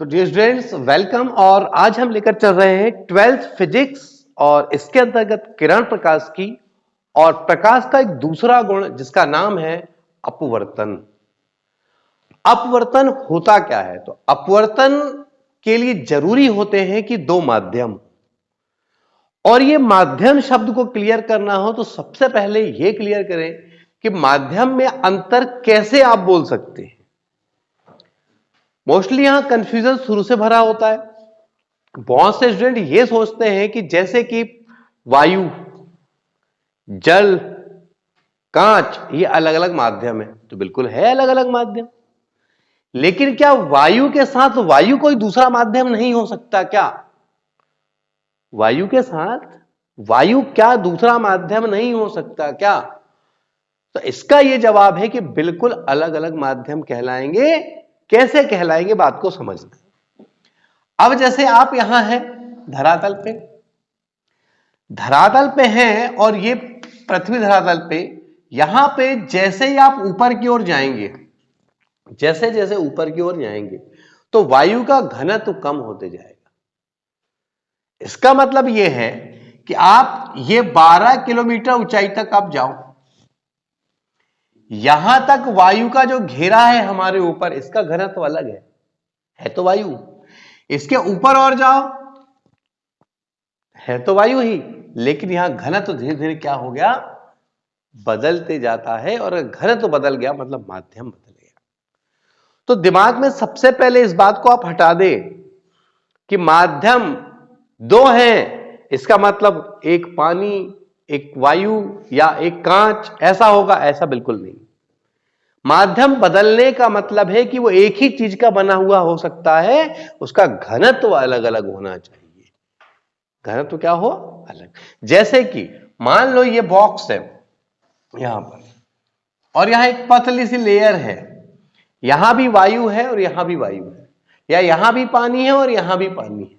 So dear students welcome. और आज हम लेकर चल रहे हैं 12th फिजिक्स और इसके अंतर्गत किरण प्रकाश की और प्रकाश का एक दूसरा गुण जिसका नाम है अपवर्तन। अपवर्तन होता क्या है? तो अपवर्तन के लिए जरूरी होते हैं कि दो माध्यम, और ये माध्यम शब्द को क्लियर करना हो तो सबसे पहले यह क्लियर करें कि माध्यम में अंतर कैसे आप बोल सकते हैं। मोस्टली यहां कंफ्यूजन शुरू से भरा होता है। बहुत से स्टूडेंट ये सोचते हैं कि जैसे कि वायु, जल, कांच ये अलग अलग माध्यम है, तो बिल्कुल है अलग अलग माध्यम, लेकिन क्या वायु के साथ वायु कोई दूसरा माध्यम नहीं हो सकता क्या? वायु के साथ वायु क्या दूसरा माध्यम नहीं हो सकता क्या? तो इसका यह जवाब है कि बिल्कुल अलग अलग माध्यम कहलाएंगे। कैसे कहलाएंगे, बात को समझना। अब जैसे आप यहां हैं धरातल पे हैं और ये पृथ्वी धरातल पे, यहां पे जैसे ही आप ऊपर की ओर जाएंगे, जैसे जैसे ऊपर की ओर जाएंगे तो वायु का घनत्व कम होते जाएगा। इसका मतलब यह है कि आप ये 12 किलोमीटर ऊंचाई तक आप जाओ, यहां तक वायु का जो घेरा है हमारे ऊपर, इसका घनत्व अलग है तो वायु। इसके ऊपर और जाओ, है तो वायु ही, लेकिन यहां घनत्व धीरे धीरे क्या हो गया, बदलते जाता है। और घनत्व बदल गया मतलब माध्यम बदल गया। तो दिमाग में सबसे पहले इस बात को आप हटा दें कि माध्यम दो हैं। इसका मतलब एक पानी, एक वायु या एक कांच ऐसा होगा, ऐसा बिल्कुल नहीं। माध्यम बदलने का मतलब है कि वो एक ही चीज का बना हुआ हो सकता है, उसका घनत्व अलग अलग होना चाहिए। घनत्व क्या हो, अलग। जैसे कि मान लो ये बॉक्स है यहां पर, और यहां एक पतली सी लेयर है, यहां भी वायु है और यहां भी वायु है, या यहां भी पानी है और यहां भी पानी है।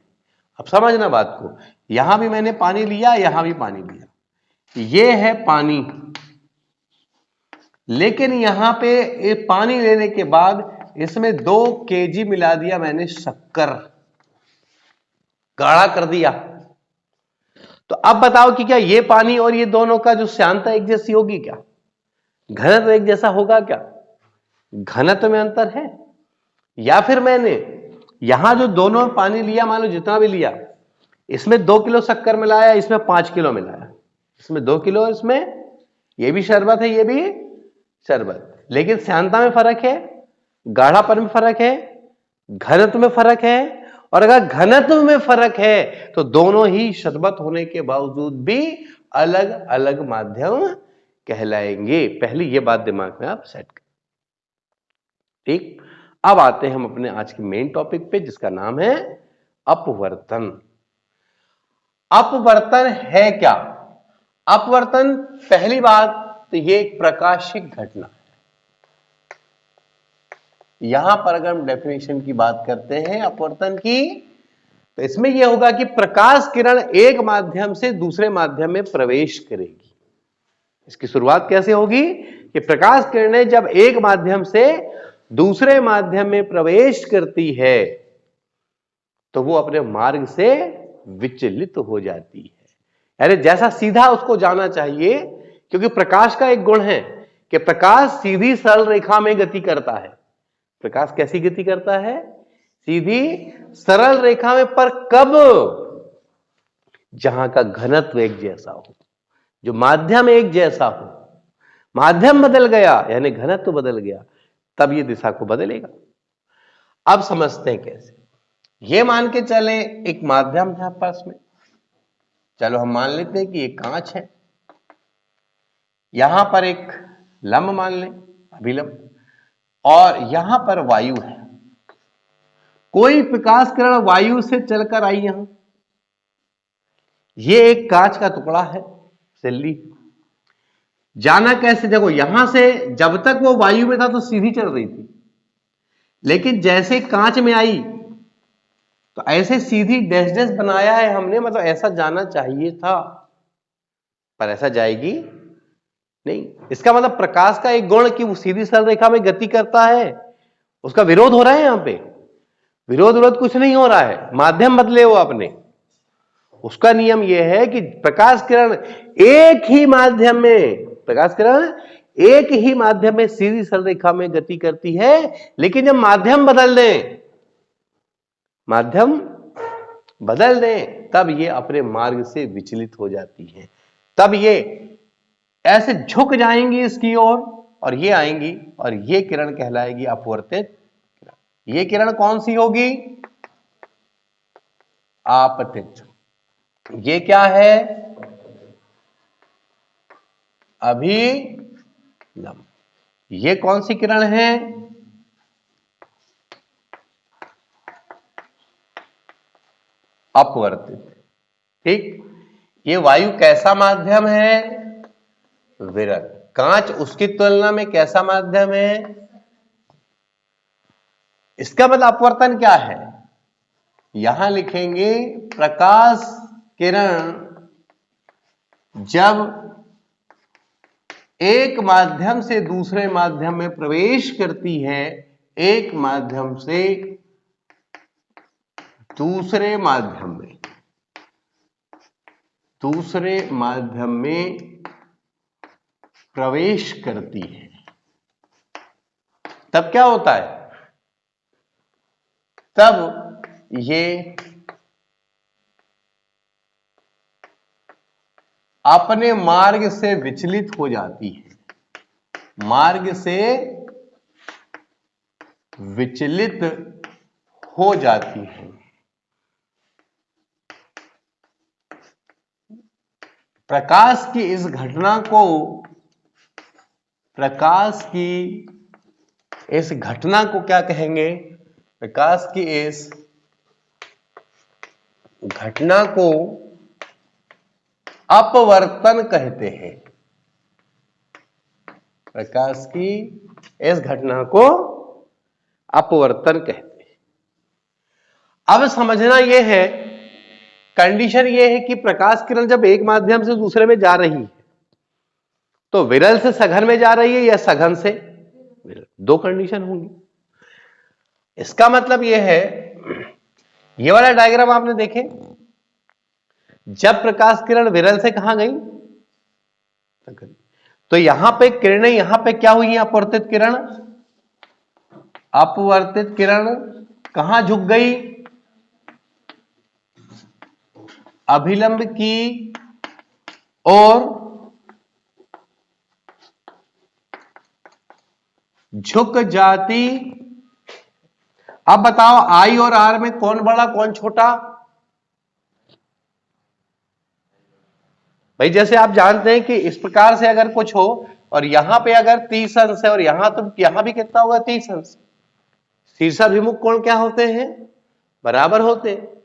अब समझना बात को, यहां भी मैंने पानी लिया, यहां भी पानी लिया, ये है पानी, लेकिन यहां पे पानी लेने के बाद इसमें 2 kg मिला दिया मैंने शक्कर, गाढ़ा कर दिया। तो अब बताओ कि क्या ये पानी और ये दोनों का जो श्यानता एक जैसी होगी क्या? घनत्व एक जैसा होगा क्या? घनत्व में अंतर है। या फिर मैंने यहां जो दोनों पानी लिया, मान लो जितना भी लिया, इसमें 2 किलो शक्कर मिलाया, इसमें 5 किलो मिलाया, इसमें 2 किलो और इसमें, ये भी शरबत है ये भी शरबत, लेकिन श्यानता में फर्क है, गाढ़ापन में फर्क है, घनत्व में फर्क है। और अगर घनत्व में फर्क है तो दोनों ही शरबत होने के बावजूद भी अलग अलग माध्यम कहलाएंगे। पहले यह बात दिमाग में आप सेट करें, ठीक। अब आते हैं हम अपने आज के मेन टॉपिक पे, जिसका नाम है अपवर्तन। अपवर्तन है क्या? अपवर्तन, पहली बात तो यह एक प्रकाशिक घटना है। यहां पर अगर हम डेफिनेशन की बात करते हैं अपवर्तन की, तो इसमें यह होगा कि प्रकाश किरण एक माध्यम से दूसरे माध्यम में प्रवेश करेगी। इसकी शुरुआत कैसे होगी कि प्रकाश किरणें जब एक माध्यम से दूसरे माध्यम में प्रवेश करती है तो वो अपने मार्ग से विचलित हो जाती है। यानी जैसा सीधा उसको जाना चाहिए, क्योंकि प्रकाश का एक गुण है कि प्रकाश सीधी सरल रेखा में गति करता है। प्रकाश कैसी गति करता है? सीधी सरल रेखा में। पर कब? जहां का घनत्व एक जैसा हो, जो माध्यम एक जैसा हो। माध्यम बदल गया यानी घनत्व बदल गया, तब ये दिशा को बदलेगा। अब समझते हैं कैसे। ये मान के चले एक माध्यम है पास में, चलो हम मान लेते हैं कि एक कांच है, यहां पर एक लंब मान लें, अभिलंब, और यहां पर वायु है। कोई प्रकाश किरण वायु से चलकर आई यहां, ये एक कांच का टुकड़ा है, सिल्ली। जाना कैसे? देखो यहां से जब तक वो वायु में था तो सीधी चल रही थी, लेकिन जैसे कांच में आई तो ऐसे सीधी डैश डैश बनाया है हमने, मतलब ऐसा जाना चाहिए था, पर ऐसा जाएगी नहीं। इसका मतलब प्रकाश का एक गुण कि वो सीधी सरल रेखा में गति करता है, उसका विरोध हो रहा है यहां पे। विरोध विरोध कुछ नहीं हो रहा है, माध्यम बदले वो अपने। उसका नियम यह है कि प्रकाश किरण एक ही माध्यम में, प्रकाश किरण एक ही माध्यम में सीधी सरल रेखा में गति करती है, लेकिन जब माध्यम बदल दें, माध्यम बदल दें, तब ये अपने मार्ग से विचलित हो जाती है। तब ये ऐसे झुक जाएंगी इसकी ओर और ये आएंगी, और ये किरण कहलाएगी अपवर्तित किरण। ये किरण कौन सी होगी? आपतित। ये क्या है? अभिलंब। ये कौन सी किरण है? अपवर्तित। ठीक। ये वायु कैसा माध्यम है? विरल। कांच उसकी तुलना में कैसा माध्यम है? इसका मतलब अपवर्तन क्या है? यहां लिखेंगे प्रकाश किरण जब एक माध्यम से दूसरे माध्यम में प्रवेश करती है, एक माध्यम से दूसरे माध्यम में प्रवेश करती है, तब क्या होता है? तब ये अपने मार्ग से विचलित हो जाती है, मार्ग से विचलित हो जाती है। प्रकाश की इस घटना को, प्रकाश की इस घटना को क्या कहेंगे? प्रकाश की इस घटना को अपवर्तन कहते हैं। प्रकाश की इस घटना को अपवर्तन कहते हैं। अब समझना यह है, कंडीशन यह है कि प्रकाश किरण जब एक माध्यम से दूसरे में जा रही है, तो विरल से सघन में जा रही है या सघन से विरल? दो कंडीशन होंगी। इसका मतलब यह है, ये वाला डायग्राम आपने देखे, जब प्रकाश किरण विरल से कहां गई? सघन। तो यहां पे किरणें, यहां पे क्या हुई? अपवर्तित किरण, अपवर्तित किरण कहां झुक गई? अभिलंब की ओर झुक जाती। अब बताओ आई और आर में कौन बड़ा कौन छोटा? भाई जैसे आप जानते हैं कि इस प्रकार से अगर कुछ हो और यहां पे अगर 30 अंश है और यहां, तो यहां भी कितना होगा? 30 अंश। शीर्षाभिमुख कोण क्या होते हैं? बराबर होते हैं।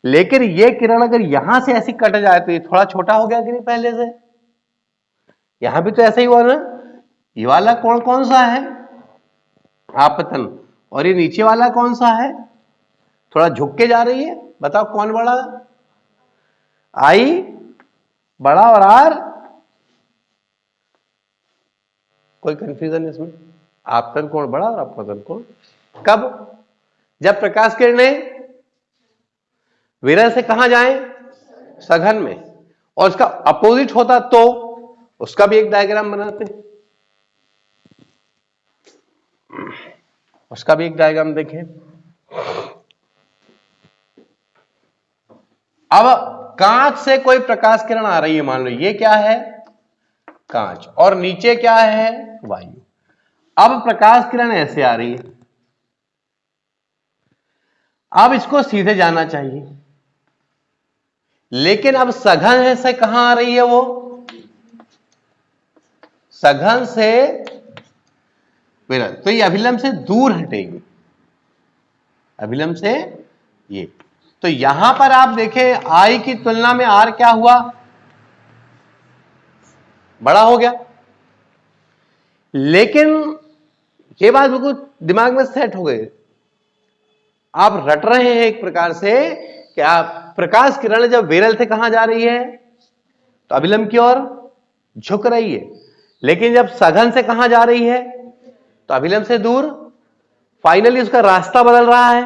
लेकिन ये किरण अगर यहां से ऐसी कट जाए तो ये थोड़ा छोटा हो गया कि नहीं पहले से? यहां भी तो ऐसा ही हुआ ना। ये वाला कोण कौन सा है? आपतन। और ये नीचे वाला कौन सा है? थोड़ा झुक के जा रही है। बताओ कौन बड़ा? आई बड़ा और आर? कोई कंफ्यूजन इसमें? आपतन कोण बड़ा और अपवर्तन कोण। कब? जब प्रकाश किरणें विरल से कहां जाएं? सघन में। और उसका अपोजिट होता तो उसका भी एक डायग्राम बनाते हैं। उसका भी एक डायग्राम देखें। अब कांच से कोई प्रकाश किरण आ रही है, मान लो ये क्या है? कांच, और नीचे क्या है? वायु। अब प्रकाश किरण ऐसे आ रही है, अब इसको सीधे जाना चाहिए, लेकिन अब सघन है से कहां आ रही है? वो सघन से विरल, तो ये अभिलंब से दूर हटेगी, अभिलंब से ये। तो यहां पर आप देखें आई की तुलना में आर क्या हुआ? बड़ा हो गया। लेकिन ये बात बिल्कुल दिमाग में सेट हो गई, आप रट रहे हैं एक प्रकार से कि आप प्रकाश किरण जब विरल से कहां जा रही है? तो अभिलंब की ओर झुक रही है, लेकिन जब सघन से कहां जा रही है? तो अभिलंब से दूर। फाइनली उसका रास्ता बदल रहा है,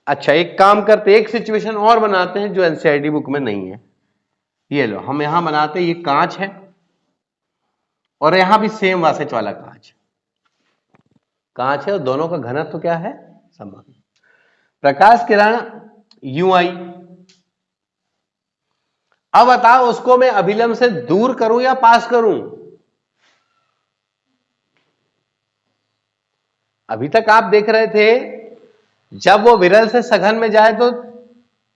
अच्छा एक काम करते, एक सिचुएशन और बनाते हैं जो एनसीईआरटी बुक में नहीं है। ये लो हम यहां बनाते हैं, ये कांच है और यहां भी सेम वासेज वाला कांच है और दोनों का घनत्व क्या है, समान। प्रकाश किरण यूं आई, अब बताओ उसको मैं अभिलंब से दूर करूं या पास करूं। अभी तक आप देख रहे थे जब वो विरल से सघन में जाए तो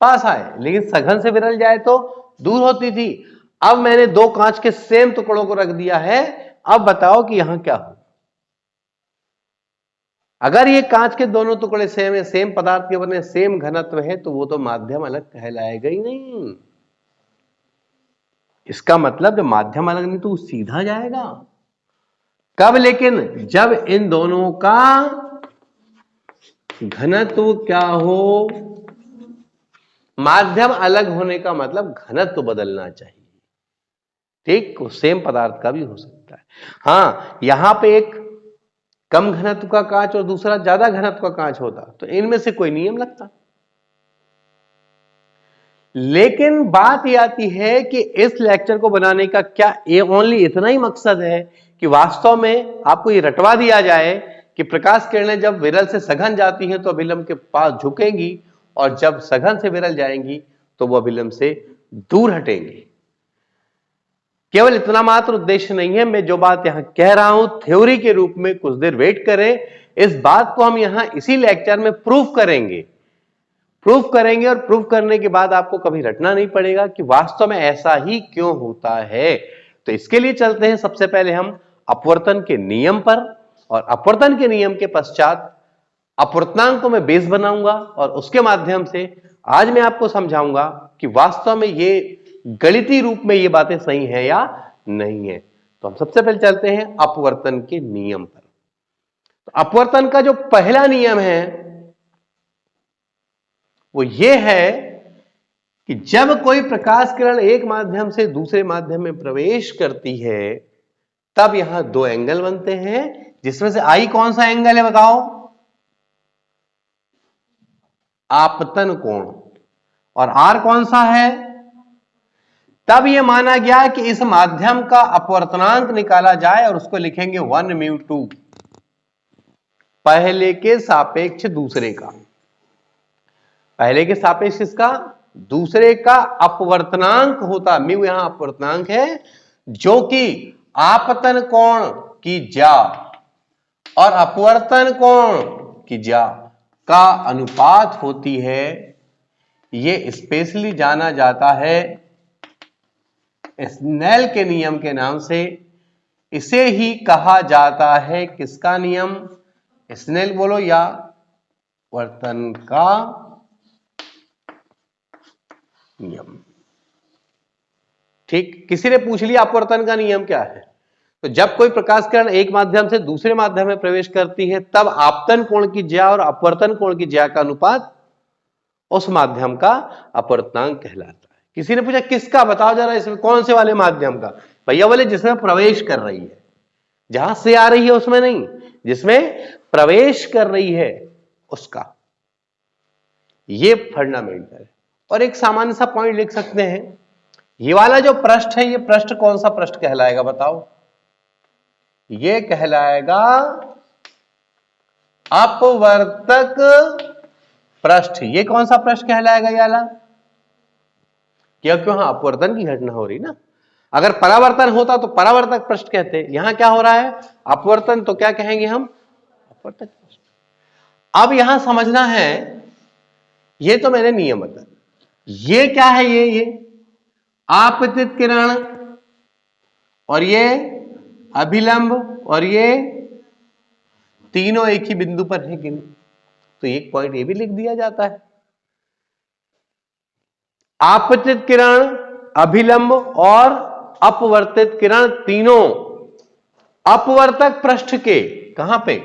पास आए, लेकिन सघन से विरल जाए तो दूर होती थी। अब मैंने दो कांच के सेम टुकड़ों को रख दिया है, अब बताओ कि यहां क्या हो। अगर ये कांच के दोनों टुकड़े सेम है, सेम पदार्थ के बने, सेम घनत्व है, तो वो तो माध्यम अलग कहलाएगा ही नहीं। इसका मतलब जब माध्यम अलग नहीं तो वो सीधा जाएगा। कब, लेकिन जब इन दोनों का घनत्व क्या हो। माध्यम अलग होने का मतलब घनत्व बदलना चाहिए। ठीक, सेम पदार्थ का भी हो सकता है। हां, यहां पे एक कम घनत्व का कांच और दूसरा ज्यादा घनत्व का कांच होता तो इनमें से कोई नियम लगता। लेकिन बात यह आती है कि इस लेक्चर को बनाने का क्या ओनली इतना ही मकसद है कि वास्तव में आपको ये रटवा दिया जाए कि प्रकाश किरणें जब विरल से सघन जाती हैं तो अभिलंब के पास झुकेंगी और जब सघन से विरल जाएंगी तो वो अभिलंब से दूर हटेंगी। केवल इतना मात्र उद्देश्य नहीं है। मैं जो बात यहां कह रहा हूं थ्योरी के रूप में, कुछ देर वेट करें, इस बात को हम यहां इसी लेक्चर में प्रूफ करेंगे और प्रूफ करने के बाद आपको कभी रटना नहीं पड़ेगा कि वास्तव में ऐसा ही क्यों होता है। तो इसके लिए चलते हैं सबसे पहले हम अपवर्तन के नियम पर, और अपवर्तन के नियम के पश्चात अपवर्तनांक को मैं बेस बनाऊंगा और उसके माध्यम से आज मैं आपको समझाऊंगा कि वास्तव में ये गणितीय रूप में ये बातें सही है या नहीं है। तो हम सबसे पहले चलते हैं अपवर्तन के नियम पर। तो अपवर्तन का जो पहला नियम है वो ये है कि जब कोई प्रकाश किरण एक माध्यम से दूसरे माध्यम में प्रवेश करती है तब यहां दो एंगल बनते हैं, जिसमें से आई कौन सा एंगल है बताओ, आपतन कोण, और आर कौन सा है। तब यह माना गया कि इस माध्यम का अपवर्तनांक निकाला जाए और उसको लिखेंगे 1μ2, पहले के सापेक्ष दूसरे का। पहले के सापेक्ष इसका दूसरे का अपवर्तनांक होता, म्यू यहां अपवर्तनांक है, जो कि आपतन कोण की ज्या और अपवर्तन कोण की ज्या का अनुपात होती है। यह स्पेशली जाना जाता है स्नेल के नियम के नाम से। इसे ही कहा जाता है किसका नियम, स्नेल बोलो या वर्तन का नियम। ठीक, किसी ने पूछ लिया अपवर्तन का नियम क्या है, तो जब कोई प्रकाश किरण एक माध्यम से दूसरे माध्यम में प्रवेश करती है तब आपतन कोण की ज्या और अपवर्तन कोण की ज्या का अनुपात उस माध्यम का अपवर्तनांक कहलाता है। किसी ने पूछा किसका, बताओ जरा इसमें कौन से वाले माध्यम का। भैया बोले जिसमें प्रवेश कर रही है, जहां से आ रही है उसमें नहीं, जिसमें प्रवेश कर रही है उसका। ये फंडामेंटल है। और एक सामान्य सा पॉइंट लिख सकते हैं, ये वाला जो पृष्ठ है, ये पृष्ठ कौन सा पृष्ठ कहलाएगा बताओ, ये कहलाएगा अपवर्तक पृष्ठ। ये कौन सा पृष्ठ कहलाएगा ये वाला, क्योंकि वहां अपवर्तन की घटना हो रही ना। अगर परावर्तन होता तो परावर्तक पृष्ठ कहते, यहां क्या हो रहा है अपवर्तन, तो क्या कहेंगे हम, अपवर्तक पृष्ठ। अब यहां समझना है, ये तो मैंने नियम बता, ये क्या है, ये आपतित किरण और ये अभिलंब और ये तीनों एक ही बिंदु पर है कि नहीं, तो एक पॉइंट ये भी लिख दिया जाता है। आपतित किरण, अभिलंब और अपवर्तित किरण तीनों अपवर्तक पृष्ठ के कहां पे,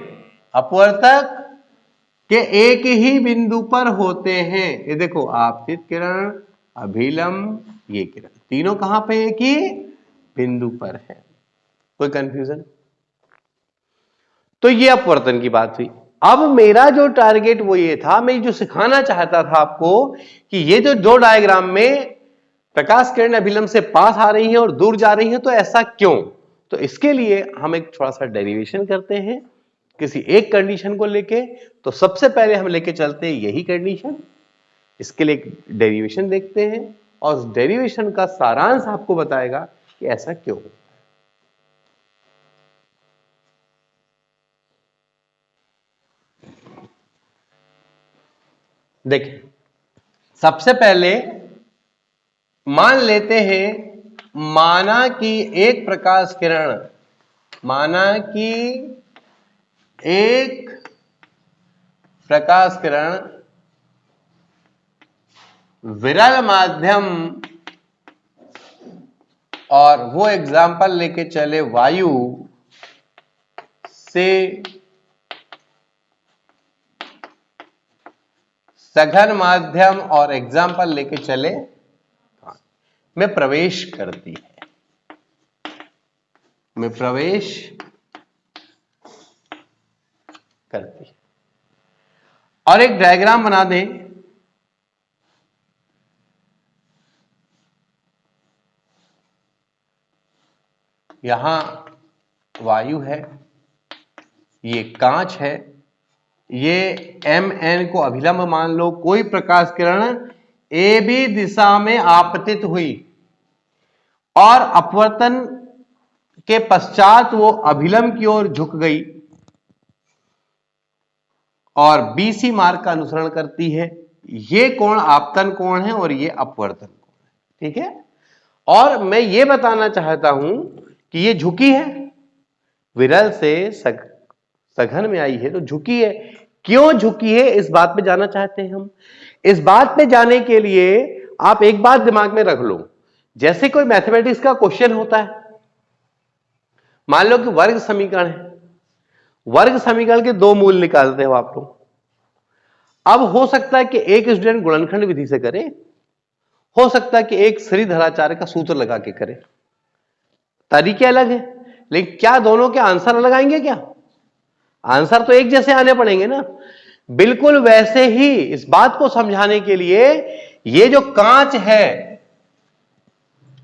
अपवर्तक के एक ही बिंदु पर होते हैं। ये देखो आपतित किरण, अभिलंब, ये किरण तीनों कहां पे एक ही बिंदु पर है। कोई कंफ्यूजन, तो ये अपवर्तन की बात हुई। अब मेरा जो टारगेट वो ये था, मैं जो सिखाना चाहता था आपको कि ये जो दो डायग्राम में प्रकाश किरण अभिलंब से पास आ रही है और दूर जा रही है, तो ऐसा क्यों? तो इसके लिए हम एक थोड़ा सा डेरिवेशन करते हैं किसी एक कंडीशन को लेके। तो सबसे पहले हम लेके चलते हैं यही कंडीशन, इसके लिए एक डेरिवेशन देखते हैं और उस डेरिवेशन का सारांश आपको बताएगा कि ऐसा क्यों। देखिए, सबसे पहले मान लेते हैं, माना कि एक प्रकाश किरण, माना कि एक प्रकाश किरण विरल माध्यम, और वो एग्जाम्पल लेके चले वायु से सघन माध्यम, और एग्जाम्पल लेके चले में प्रवेश करती है, में प्रवेश करती है। और एक डायग्राम बना दें, यहां वायु है, ये कांच है, ये mn को अभिलंब मान लो, कोई प्रकाश किरण ए बी दिशा में आपतित हुई और अपवर्तन के पश्चात वो अभिलंब की ओर झुक गई और बीसी मार्ग का अनुसरण करती है। ये कोण आपतन कोण है और ये अपवर्तन कोण है, ठीक है। और मैं ये बताना चाहता हूं कि ये झुकी है, विरल से सघन में आई है तो झुकी है। क्यों झुकी है, इस बात पे जाना चाहते हैं हम। इस बात पे जाने के लिए आप एक बात दिमाग में रख लो, जैसे कोई मैथमेटिक्स का क्वेश्चन होता है, मान लो कि वर्ग समीकरण है, वर्ग समीकरण के दो मूल निकालते हो आप लोग। अब हो सकता है कि एक स्टूडेंट गुणनखंड विधि से करे, हो सकता है कि एक श्रीधराचार्य का सूत्र लगा के करे, तरीके अलग है, लेकिन क्या दोनों के आंसर अलग आएंगे? क्या आंसर तो एक जैसे आने पड़ेंगे ना। बिल्कुल वैसे ही इस बात को समझाने के लिए, ये जो कांच है,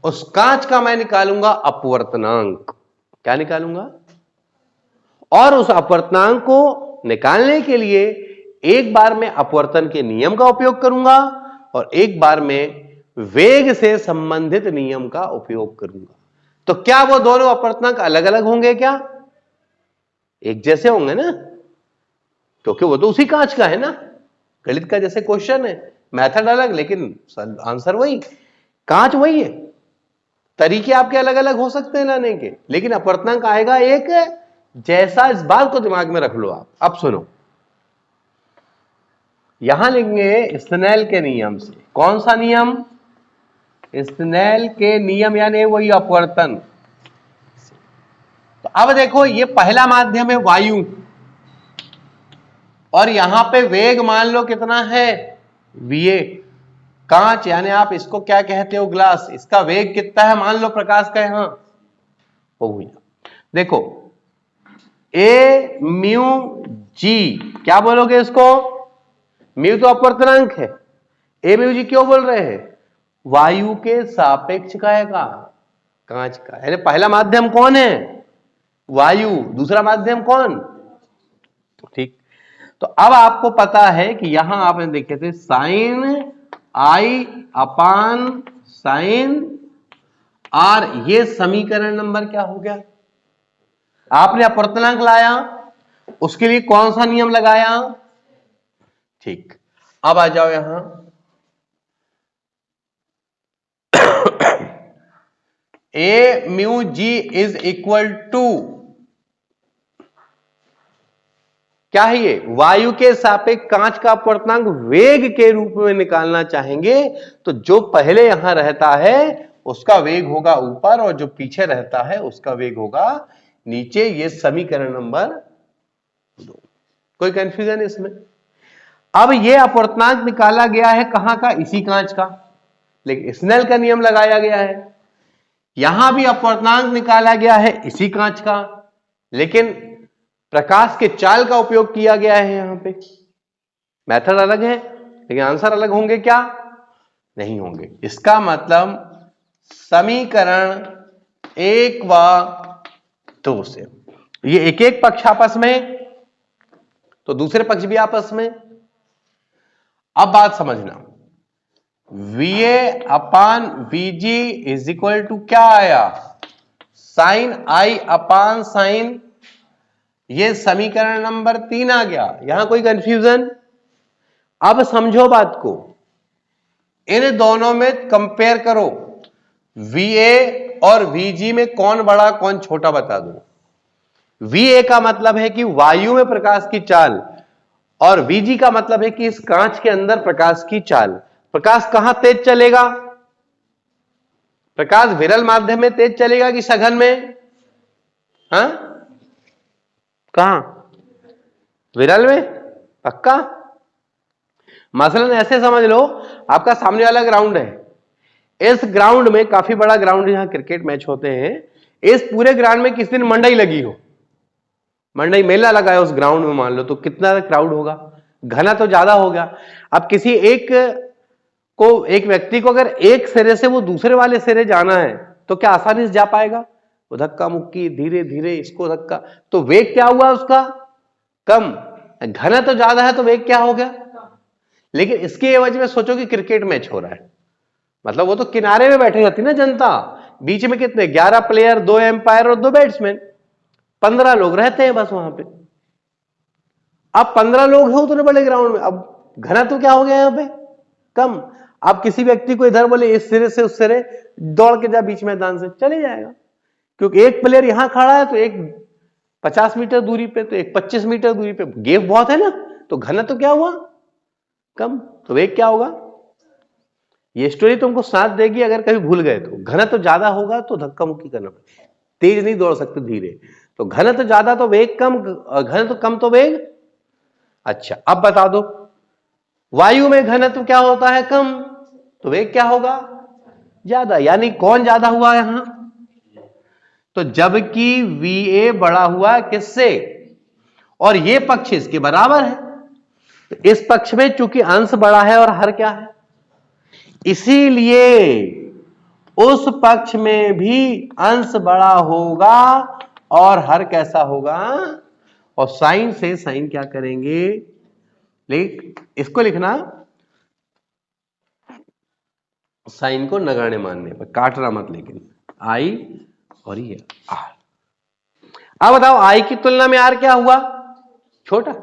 उस कांच का मैं निकालूंगा अपवर्तनांक। क्या निकालूंगा? और उस अपवर्तनांक को निकालने के लिए एक बार में अपवर्तन के नियम का उपयोग करूंगा और एक बार में वेग से संबंधित नियम का उपयोग करूंगा। तो क्या वो दोनों अपवर्तनांक अलग अलग होंगे? क्या एक जैसे होंगे ना, क्योंकि वो तो उसी कांच का है ना। गणित का जैसे क्वेश्चन है, मेथड अलग लेकिन आंसर वही, कांच वही है। तरीके आपके अलग अलग हो सकते हैं लाने के, लेकिन अपवर्तनांक आएगा एक जैसा। इस बात को दिमाग में रख लो आप। अब सुनो, यहां लिखेंगे स्नेल के नियम से। कौन सा नियम? स्नेल के नियम, यानी वही अपवर्तन। तो अब देखो, ये पहला माध्यम है वायु, और यहां पे वेग मान लो कितना है? va। कांच, यानी आप इसको क्या कहते हो? ग्लास। इसका वेग कितना है मान लो प्रकाश का? यहां हो गया, देखो ए म्यू जी, क्या बोलोगे इसको? म्यू तो अपवर्तनांक है, ए म्यू जी क्यों बोल रहे हैं? वायु के सापेक्ष का है, का कांच का। यानी पहला माध्यम कौन है? वायु। दूसरा माध्यम कौन? ठीक। तो अब आपको पता है कि यहां आपने देखे थे sine I upon sine R, ये समीकरण नंबर क्या हो गया? आपने अपवर्तनांक लाया, उसके लिए कौन सा नियम लगाया? ठीक। अब आ जाओ यहां, A mu G is equal to, क्या है ये? वायु के सापेक्ष कांच का अपवर्तनांक वेग के रूप में निकालना चाहेंगे तो जो पहले यहां रहता है उसका वेग होगा ऊपर, और जो पीछे रहता है उसका वेग होगा नीचे। ये समीकरण नंबर 2। कोई कंफ्यूजन इसमें? अब ये अपवर्तनांक निकाला गया है कहां का? इसी कांच का, लेकिन स्नेल का नियम लगाया गया है। यहां भी अपवर्तनांक निकाला गया है इसी कांच का, लेकिन प्रकाश के चाल का उपयोग किया गया है। यहां पे मेथड अलग है लेकिन आंसर अलग होंगे क्या? नहीं होंगे। इसका मतलब समीकरण 1 व 2 से ये एक एक पक्ष आपस में, तो दूसरे पक्ष भी आपस में। अब बात समझना, VA upon VG is equal to क्या आया? साइन I अपान साइन, ये समीकरण नंबर 3 आ गया। यहां कोई कंफ्यूजन? अब समझो बात को, इन दोनों में कंपेयर करो, VA और VG में कौन बड़ा कौन छोटा बता दो। VA का मतलब है कि वायु में प्रकाश की चाल, और VG का मतलब है कि इस कांच के अंदर प्रकाश की चाल। प्रकाश कहां तेज चलेगा? प्रकाश विरल माध्यम में तेज चलेगा कि सघन में? हाँ, कहां? विरल में? पक्का? मसलन ऐसे समझ लो, आपका सामने वाला ग्राउंड है, इस ग्राउंड में काफी बड़ा ग्राउंड, जहां क्रिकेट मैच होते हैं, इस पूरे ग्राउंड में किस दिन मंडई लगी हो, मंडई मेला लगा है उस ग्राउंड में, मान लो, तो कितना क्राउड होगा? घना तो ज्यादा होगा। अब किसी एक व्यक्ति को अगर एक सिरे से वो दूसरे वाले सिरे जाना है तो क्या आसानी से जा पाएगा? वो धक्का मुक्की, धीरे धीरे इसको धक्का, तो वेग क्या हुआ उसका? कम। घना तो ज्यादा है तो वेग क्या हो गया? लेकिन इसके एवज में सोचो कि क्रिकेट मैच हो रहा है, मतलब वो तो किनारे में बैठी रहती ना जनता, बीच में कितने 11 प्लेयर, 2 एम्पायर और 2 बैट्समैन, 15 लोग रहते हैं बस वहां पे। अब 15 लोग हैं उतने बड़े ग्राउंड में, अब घना तो क्या हो गया यहां पे? कम। आप किसी व्यक्ति को इधर बोले इस सिरे से उस सिरे दौड़ के जा बीच मैदान से, चले जाएगा, क्योंकि एक प्लेयर यहां खड़ा है तो एक 50 मीटर दूरी पे, तो एक 25 मीटर दूरी पे, गेप बहुत है ना, तो घना तो क्या हुआ? कम। तो वेग क्या होगा? ये स्टोरी तुमको साथ देगी अगर कभी भूल गए तो। घना तो ज्यादा होगा तो धक्का मुक्की करना पड़ेगा, तेज नहीं दौड़ सकते, धीरे। तो घना तो ज्यादा तो वेग कम, घना तो कम तो वेग। अच्छा, अब बता दो, वायु में घनत्व क्या होता है? कम, तो वेग क्या होगा? ज्यादा। यानी कौन ज्यादा हुआ यहां? तो जबकि VA बड़ा हुआ किससे? और ये पक्ष इसके बराबर है, तो इस पक्ष में चूंकि अंश बड़ा है और हर क्या है, इसीलिए उस पक्ष में भी अंश बड़ा होगा और हर कैसा होगा? और साइन से साइन क्या करेंगे? इसको लिखना, साइन को नगण्य मानने पर, काटना मत, लेकिन I और ये R। अब बताओ, I की तुलना में R क्या हुआ? छोटा।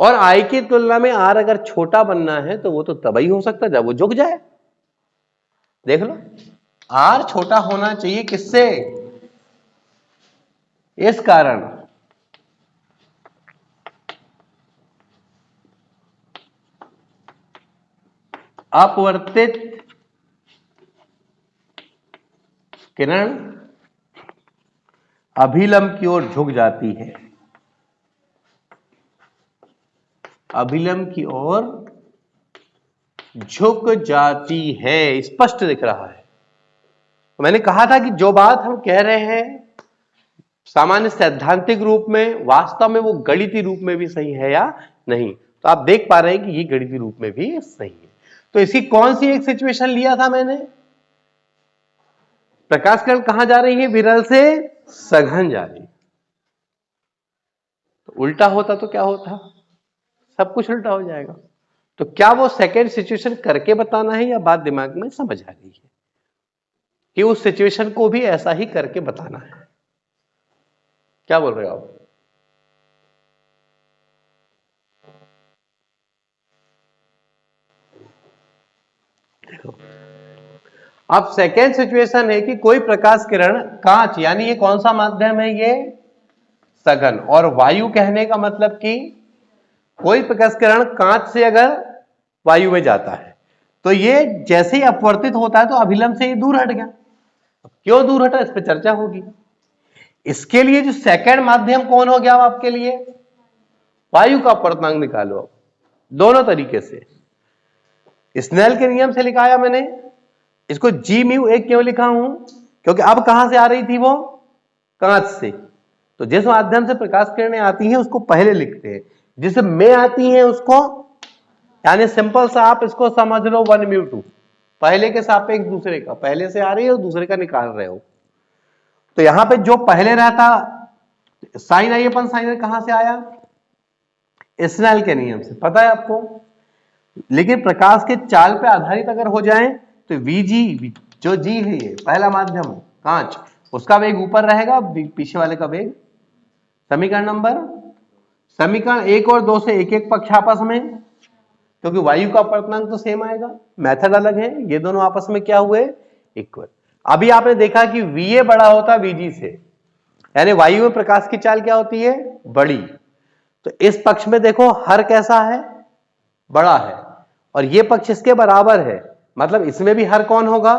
और I की तुलना में R अगर छोटा बनना है तो वो तो तभी हो सकता है जब वो झुक जाए। देख लो, R छोटा होना चाहिए किससे? इस कारण अपवर्तित किरण अभिलंब की ओर झुक जाती है, अभिलंब की ओर झुक जाती है। स्पष्ट दिख रहा है। तो मैंने कहा था कि जो बात हम कह रहे हैं सामान्य सैद्धांतिक रूप में, वास्तव में वो गणितीय रूप में भी सही है या नहीं। तो आप देख पा रहे हैं कि ये गणितीय रूप में भी सही है। तो इसकी कौन सी एक सिचुएशन लिया था मैंने? प्रकाश किरण कहां जा रही है? विरल से सघन जा रही है। तो उल्टा होता तो क्या होता? सब कुछ उल्टा हो जाएगा। तो क्या वो सेकेंड सिचुएशन करके बताना है या बात दिमाग में समझ आ रही है कि उस सिचुएशन को भी ऐसा ही करके बताना है? क्या बोल रहे हो आप? अब सेकेंड सिचुएशन है कि कोई प्रकाश किरण कांच, यानी ये कौन सा माध्यम है? ये सघन। और वायु कहने का मतलब कि कोई प्रकाश किरण कांच से अगर वायु में जाता है तो ये जैसे ही अपवर्तित होता है तो अभिलंब से ये दूर हट गया। क्यों दूर हटा, इस पर चर्चा होगी। इसके लिए जो सेकंड माध्यम कौन हो गया आपके लिए? वायु का अपवर्तनांक निकालो। अब दोनों तरीके से, स्नेल के नियम से लिखाया मैंने, इसको G म्यू 1 क्यों लिखा हूं? क्योंकि अब कहां से आ रही थी वो? कांच से। तो जिस माध्यम से प्रकाश किरणें आती हैं उसको पहले लिखते हैं, जिसे में आती हैं उसको, यानी सिंपल सा आप इसको समझ लो 1μ2, पहले के सापेक्ष दूसरे का, पहले से आ रही है और दूसरे का निकाल रहे हो। तो यहां पे जो पहले रहता साइन आई अपन साइन कहां से आया, स्नेल के नियम से, पता है आपको। लेकिन प्रकाश के चाल पे आधारित अगर हो जाए तो Vg जो जी है ये पहला माध्यम कांच, उसका वेग ऊपर रहेगा, पीछे वाले का वेग। समीकरण 1 और 2 से एक एक पक्ष आपस में, क्योंकि वायु का अपवर्तनांक तो सेम आएगा, मेथड अलग है, ये दोनों आपस में क्या हुए, इक्वल। अभी आपने देखा कि Va बड़ा होता Vg से, यानी वायु में प्रकाश की चाल क्या होती है, बड़ी। तो इस पक्ष में देखो हर कैसा है, बड़ा है, और ये पक्ष इसके बराबर है, मतलब इसमें भी हर कौन होगा,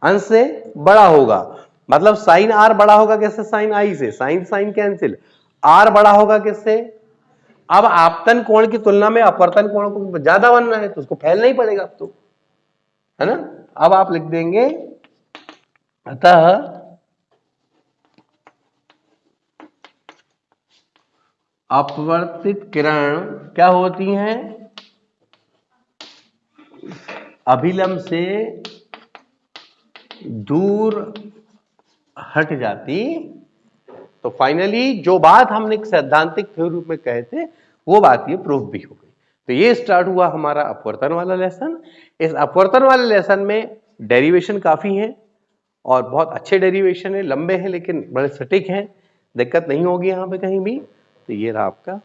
अंश से बड़ा होगा। मतलब साइन आर बड़ा होगा किससे, साइन आई से, साइन साइन कैंसिल, आर बड़ा होगा किससे। अब आपतन कोण की तुलना में अपवर्तन कोण को ज्यादा बनना है तो उसको फैलना ही पड़ेगा अब तो, है ना। अब आप लिख देंगे अतः अपवर्तित किरण क्या होती हैं, अभिलंब से दूर हट जाती। तो फाइनली जो बात हमने सैद्धांतिक थ्योरी रूप में कहे थे वो बात ये प्रूफ भी हो गई। तो ये स्टार्ट हुआ हमारा अपवर्तन वाला लेसन। इस अपवर्तन वाले लेसन में डेरिवेशन काफी है और बहुत अच्छे डेरिवेशन है, लंबे हैं लेकिन बड़े सटीक हैं, दिक्कत नहीं होगी यहाँ पे कहीं भी। तो ये रहा आपका